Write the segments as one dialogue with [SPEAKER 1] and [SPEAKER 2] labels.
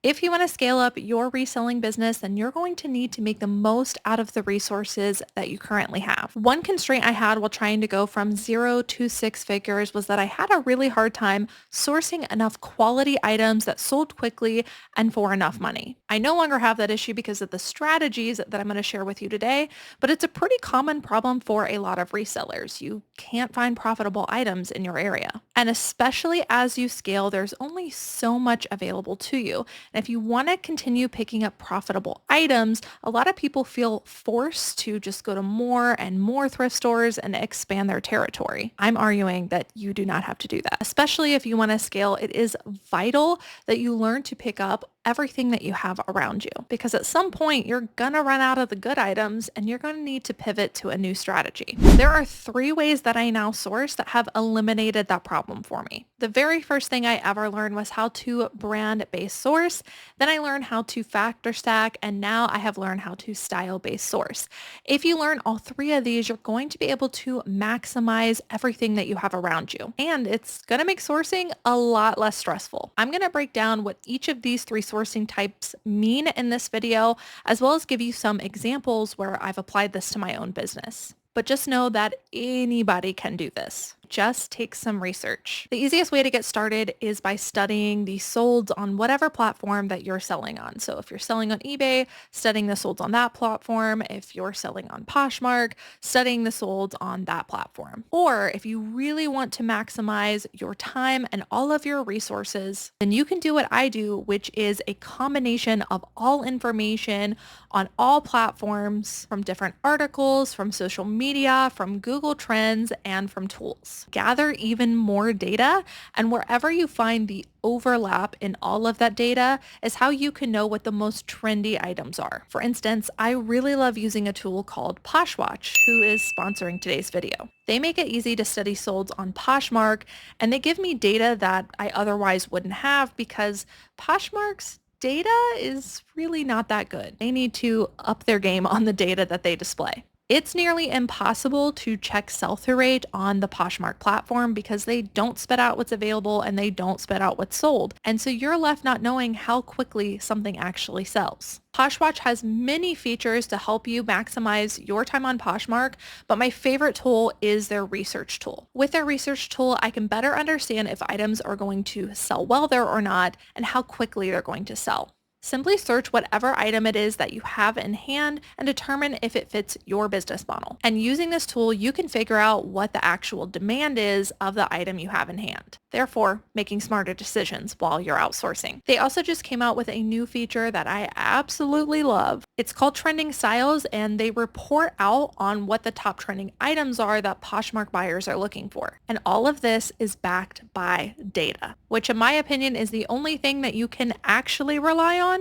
[SPEAKER 1] If you want to scale up your reselling business, then you're going to need to make the most out of the resources that you currently have. One constraint I had while trying to go from 0 to 6 figures was that I had a really hard time sourcing enough quality items that sold quickly and for enough money. I no longer have that issue because of the strategies that I'm going to share with you today, but it's a pretty common problem for a lot of resellers. You can't find profitable items in your area. And especially as you scale, there's only so much available to you. And if you want to continue picking up profitable items, a lot of people feel forced to just go to more and more thrift stores and expand their territory. I'm arguing that you do not have to do that. Especially if you want to scale, it is vital that you learn to pick up everything that you have around you, because at some point you're gonna run out of the good items and you're gonna need to pivot to a new strategy. There are 3 ways that I now source that have eliminated that problem for me. The very first thing I ever learned was how to brand-based source. Then I learned how to factor stack, and now I have learned how to style-based source. If you learn all 3 of these, you're going to be able to maximize everything that you have around you, and it's gonna make sourcing a lot less stressful. I'm gonna break down what each of these 3 sourcing types mean in this video, as well as give you some examples where I've applied this to my own business. But just know that anybody can do this. Just take some research. The easiest way to get started is by studying the solds on whatever platform that you're selling on. So if you're selling on eBay, studying the solds on that platform. If you're selling on Poshmark, studying the solds on that platform. Or if you really want to maximize your time and all of your resources, then you can do what I do, which is a combination of all information on all platforms, from different articles, from social media, from Google Trends, and from tools. Gather even more data, and wherever you find the overlap in all of that data is how you can know what the most trendy items are. For instance, I really love using a tool called Poshwatch, who is sponsoring today's video. They make it easy to study solds on Poshmark, and they give me data that I otherwise wouldn't have because Poshmark's data is really not that good. They need to up their game on the data that they display. It's nearly impossible to check sell-through rate on the Poshmark platform because they don't spit out what's available and they don't spit out what's sold. And so you're left not knowing how quickly something actually sells. Poshwatch has many features to help you maximize your time on Poshmark, but my favorite tool is their research tool. With their research tool, I can better understand if items are going to sell well there or not and how quickly they're going to sell. Simply search whatever item it is that you have in hand and determine if it fits your business model. And using this tool, you can figure out what the actual demand is of the item you have in hand, therefore making smarter decisions while you're outsourcing. They also just came out with a new feature that I absolutely love. It's called Trending Styles, and they report out on what the top trending items are that Poshmark buyers are looking for. And all of this is backed by data, which in my opinion is the only thing that you can actually rely on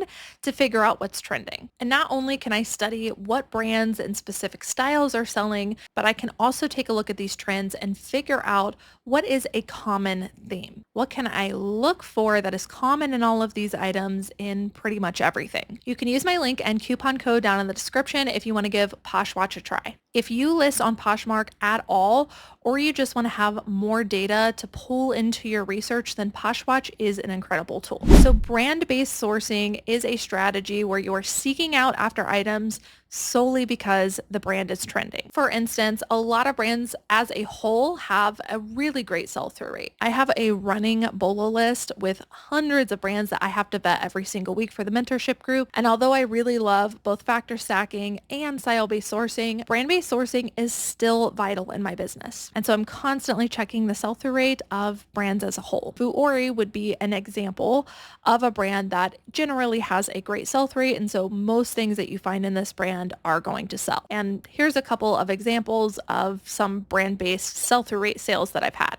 [SPEAKER 1] to figure out what's trending. And not only can I study what brands and specific styles are selling, but I can also take a look at these trends and figure out what is a common theme. What can I look for that is common in all of these items in pretty much everything? You can use my link and coupon code down in the description if you want to give Poshwatch a try. If you list on Poshmark at all, or you just want to have more data to pull into your research, then Poshwatch is an incredible tool. So brand-based sourcing is a strategy where you're seeking out after items solely because the brand is trending. For instance, a lot of brands as a whole have a really great sell-through rate. I have a running BOLO list with hundreds of brands that I have to vet every single week for the mentorship group. And although I really love both factor stacking and style-based sourcing, brand-based sourcing is still vital in my business. And so I'm constantly checking the sell-through rate of brands as a whole. Vuori would be an example of a brand that generally has a great sell-through rate, and so most things that you find in this brand are going to sell. And here's a couple of examples of some brand-based sell-through rate sales that I've had.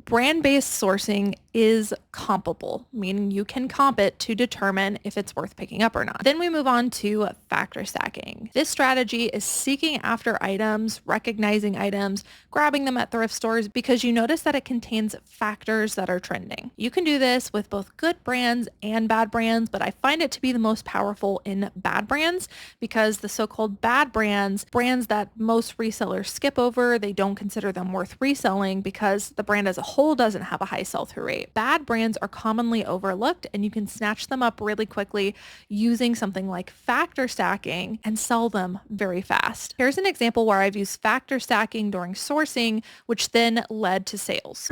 [SPEAKER 1] Brand-based sourcing is compable, meaning you can comp it to determine if it's worth picking up or not. Then we move on to factor stacking. This strategy is seeking after items, recognizing items, grabbing them at thrift stores because you notice that it contains factors that are trending. You can do this with both good brands and bad brands, but I find it to be the most powerful in bad brands because the so-called bad brands, brands that most resellers skip over, they don't consider them worth reselling because the brand as a whole doesn't have a high sell-through rate. Bad brands are commonly overlooked and you can snatch them up really quickly using something like factor stacking and sell them very fast. Here's an example where I've used factor stacking during sourcing, which then led to sales.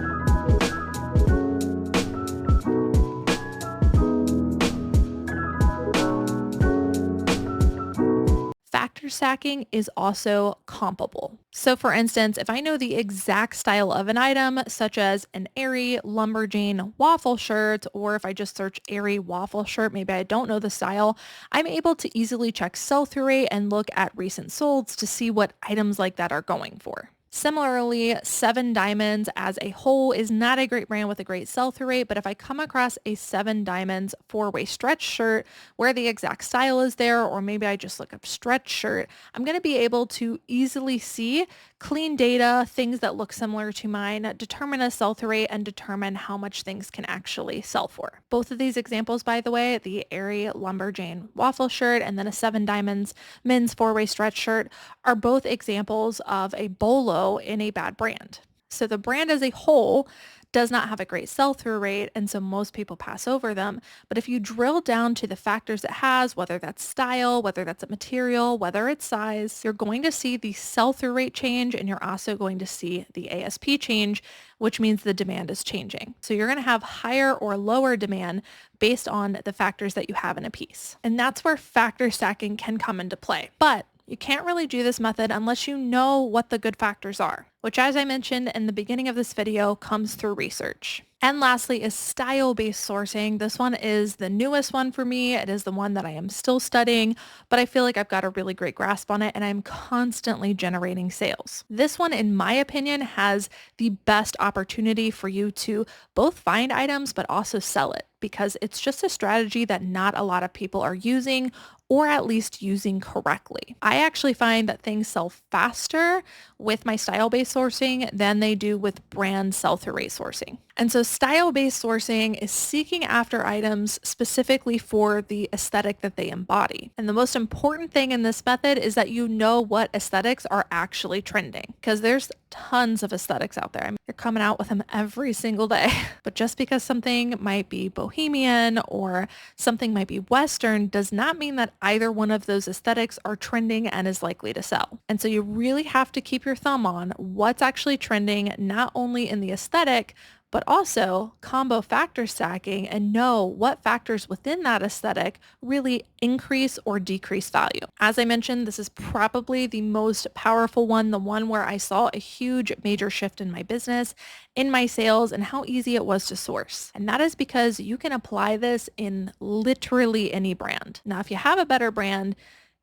[SPEAKER 1] Factor stacking is also compable. So for instance, if I know the exact style of an item, such as an airy lumberjane waffle shirt, or if I just search airy waffle shirt, maybe I don't know the style, I'm able to easily check sell-through rate and look at recent solds to see what items like that are going for. Similarly, Seven Diamonds as a whole is not a great brand with a great sell-through rate, but if I come across a Seven Diamonds four-way stretch shirt where the exact style is there, or maybe I just look up stretch shirt, I'm going to be able to easily see clean data, things that look similar to mine, determine a sell-through rate, and determine how much things can actually sell for. Both of these examples, by the way, the airy lumberjane waffle shirt and then a Seven Diamonds men's four-way stretch shirt, are both examples of a bolo in a bad brand. So the brand as a whole does not have a great sell-through rate, and so most people pass over them. But if you drill down to the factors it has, whether that's style, whether that's a material, whether it's size, you're going to see the sell-through rate change, and you're also going to see the ASP change, which means the demand is changing. So you're going to have higher or lower demand based on the factors that you have in a piece. And that's where factor stacking can come into play. But you can't really do this method unless you know what the good factors are, which, as I mentioned in the beginning of this video, comes through research. And lastly is style-based sourcing. This one is the newest one for me. It is the one that I am still studying, but I feel like I've got a really great grasp on it and I'm constantly generating sales. This one, in my opinion, has the best opportunity for you to both find items, but also sell it, because it's just a strategy that not a lot of people are using, or at least using correctly. I actually find that things sell faster with my style-based sourcing than they do with brand sell-through rate sourcing. And so style-based sourcing is seeking after items specifically for the aesthetic that they embody. And the most important thing in this method is that you know what aesthetics are actually trending, because there's tons of aesthetics out there. I mean, you're coming out with them every single day. But just because something might be bohemian or something might be Western does not mean that either one of those aesthetics are trending and is likely to sell. And so you really have to keep your thumb on what's actually trending, not only in the aesthetic, but also combo factor stacking and know what factors within that aesthetic really increase or decrease value. As I mentioned, this is probably the most powerful one, the one where I saw a huge major shift in my business, in my sales, and how easy it was to source. And that is because you can apply this in literally any brand. Now, if you have a better brand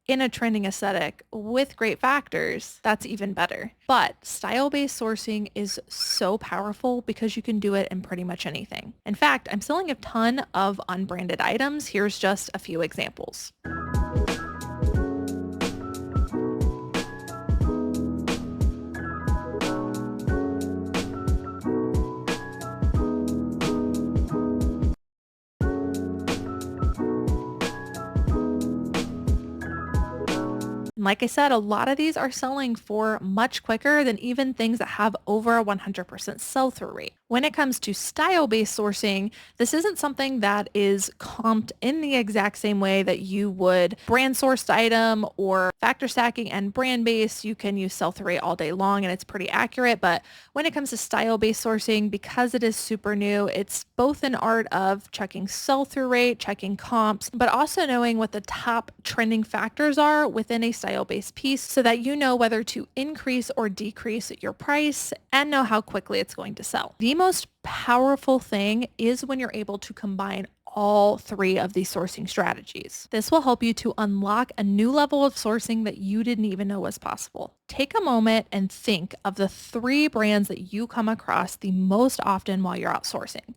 [SPEAKER 1] in a trending aesthetic with great factors, that's even better. But style-based sourcing is so powerful because you can do it in pretty much anything. In fact, I'm selling a ton of unbranded items. Here's just a few examples. Like I said, a lot of these are selling for much quicker than even things that have over a 100% sell-through rate. When it comes to style-based sourcing, this isn't something that is comped in the exact same way that you would brand sourced item or factor stacking and brand-based. You can use sell-through rate all day long and it's pretty accurate. But when it comes to style-based sourcing, because it is super new, it's both an art of checking sell-through rate, checking comps, but also knowing what the top trending factors are within a style-based piece so that you know whether to increase or decrease your price and know how quickly it's going to sell. The most powerful thing is when you're able to combine all three of these sourcing strategies. This will help you to unlock a new level of sourcing that you didn't even know was possible. Take a moment and think of the three brands that you come across the most often while you're outsourcing.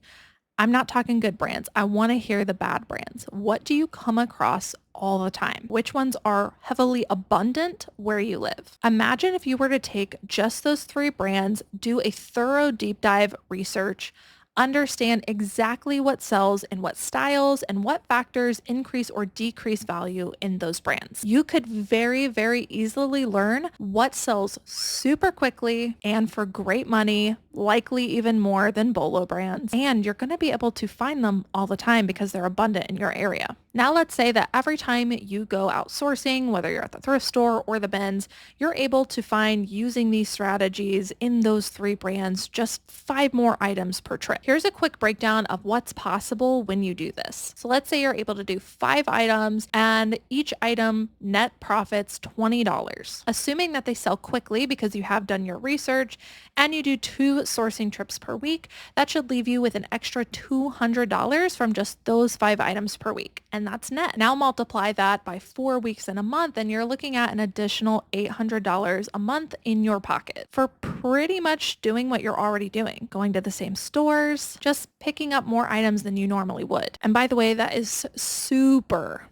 [SPEAKER 1] I'm not talking good brands. I want to hear the bad brands. What do you come across all the time? Which ones are heavily abundant where you live? Imagine if you were to take just those 3 brands, do a thorough deep dive research, understand exactly what sells in what styles and what factors increase or decrease value in those brands. You could very, very easily learn what sells super quickly and for great money, likely even more than Bolo brands. And you're going to be able to find them all the time because they're abundant in your area. Now let's say that every time you go outsourcing, whether you're at the thrift store or the bins, you're able to find, using these strategies in those 3 brands, just 5 more items per trip. Here's a quick breakdown of what's possible when you do this. So let's say you're able to do 5 items and each item net profits $20. Assuming that they sell quickly because you have done your research and you do 2 sourcing trips per week, that should leave you with an extra $200 from just those 5 items per week. And that's net. Now multiply that by 4 weeks in a month and you're looking at an additional $800 a month in your pocket for pretty much doing what you're already doing, going to the same stores, just picking up more items than you normally would. And by the way, that is super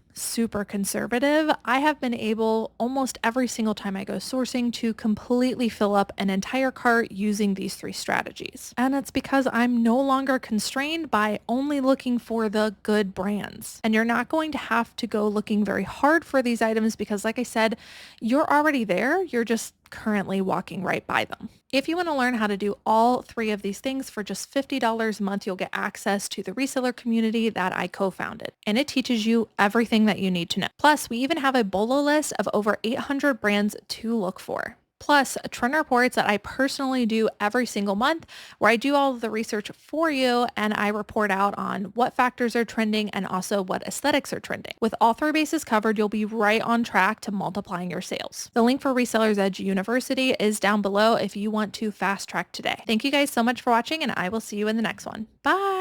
[SPEAKER 1] conservative. I have been able almost every single time I go sourcing to completely fill up an entire cart using these 3 strategies. And it's because I'm no longer constrained by only looking for the good brands. And you're not going to have to go looking very hard for these items because, like I said, you're already there. You're just currently walking right by them. If you want to learn how to do all 3 of these things for just $50 a month, you'll get access to the reseller community that I co-founded. And it teaches you everything that you need to know. Plus, we even have a Bolo list of over 800 brands to look for. Plus trend reports that I personally do every single month where I do all of the research for you and I report out on what factors are trending and also what aesthetics are trending. With all 3 bases covered, you'll be right on track to multiplying your sales. The link for Resellers Edge University is down below if you want to fast track today. Thank you guys so much for watching and I will see you in the next one. Bye.